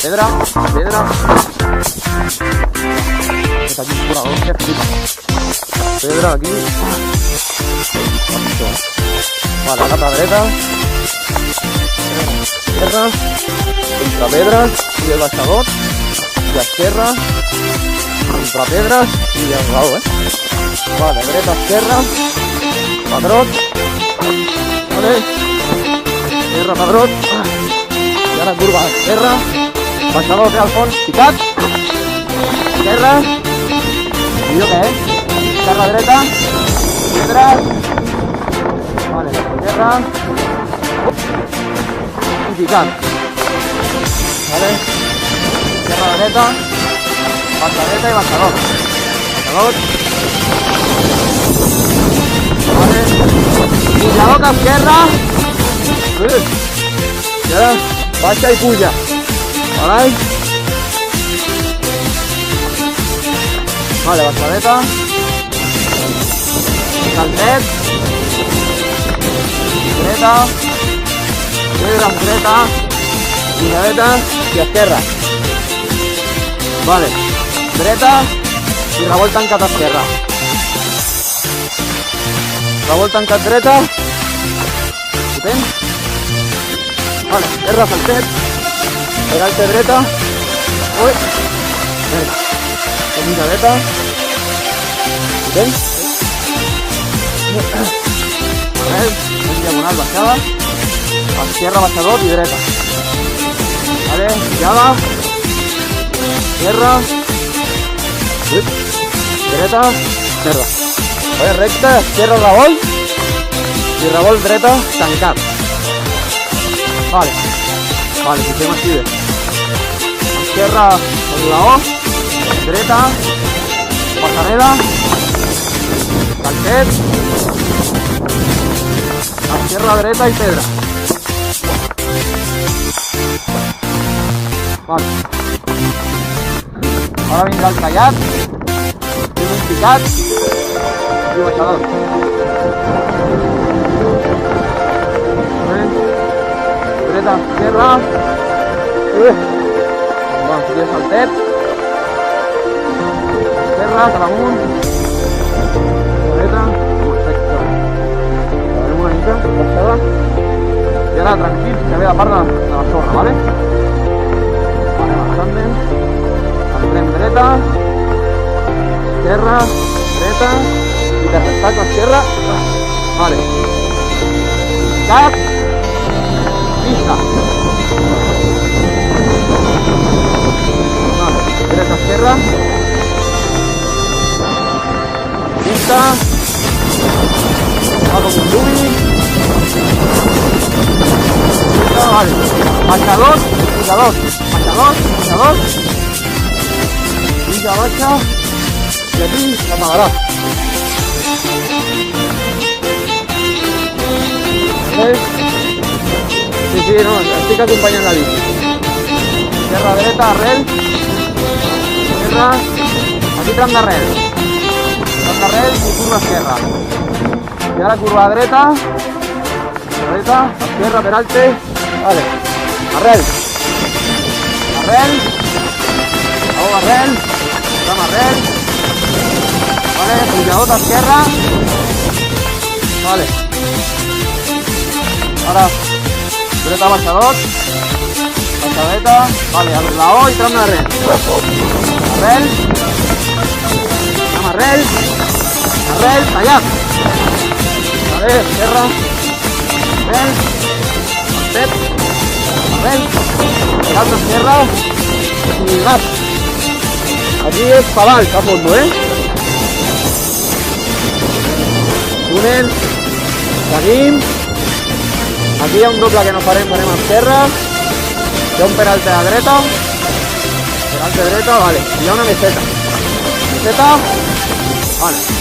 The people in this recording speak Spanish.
Pedra. Está aquí pura hostia, flipa. Pedra aquí. Vale, la dreta. Esquerra. Contra pedres i el baixador. I esquerra. Contra pedres i el raó, Vale, dreta, esquerra. Pedrot. Vale. Esquerra, pedrot. I ara curva, esquerra. Baixador al fons, picat. Esquerra. I jo què, Esquerra, dreta. Pedres. Vale, esquerra. I picat. Vale. Esquerra, dreta. Baixa dreta i baixador. Baixador. Vale. Pujador esquerra. I ara baixa i puja. Vale. Vale, baixa dreta. Saltet. Dreta. Pedra amb dreta. Puja dreta i esquerra. Vale. Dreta i revolt tancat esquerra. Revolt tancat dreta. Potent. Vale, esquerra, saltet. Peralte dreta. Ui. Merda. Camina dreta. Potent. Vale, en diagonal baixada. Esquerra, baixador i dreta. Vale, girada. Esquerra. Dreta. Esquerra. Vale, recta, esquerra, revolt. I revolt dreta, tancat. Vale. Vale, si fem així bé. Esquerra amb la O. Dreta. Passarel·la. Saltet. Esquerra, dreta i pedra. Vale. Ara vindrà el tallat. Fem un picat. I baixador. Dreta, esquerra. Doncs aquí el saltet. Esquerra, cap amunt. Dreta. Perfecte. Acabarem una mica, baixada. I ara tranquils, que ve la part de la sorra, vale? Vale, baixant-ne. Entrem dreta. Esquerra. Dreta. I de restat l'esquerra. Vale. Cap. Pista. Vale. Dreta, esquerra. Pista. Va com un dubi. Pista, vale. Baixador, pujador. Baixador, pujador. Puja, baixa. I aquí s'amagarà. Sí, no, estic acompanyant la bici. Esquerra, dreta, arrel. Esquerra. Aquí tram d'arrel. Tram d'arrel i curva esquerra. I ara curva dreta. Dreta, esquerra, peralte. Vale. Arrel. Arrel. Arrel. Tram arrel. Vale, pujador d'esquerra. Vale. Ara, dreta, baixador. Baixadeta. Vale, la O i tram d'arrel. Arrel. Tram arrel. Arrel, tallat. Vale, esquerra. Arrel. Saltet. Arrel. Salta esquerra. I gas. Aquí és pedal, a fondo, Túnel. Seguim. Aquí hi ha un doble que no farem a esquerra. Hi ha un peralte a dreta. Peralte dreta, vale. Hi ha una meseta. Meseta. Vale.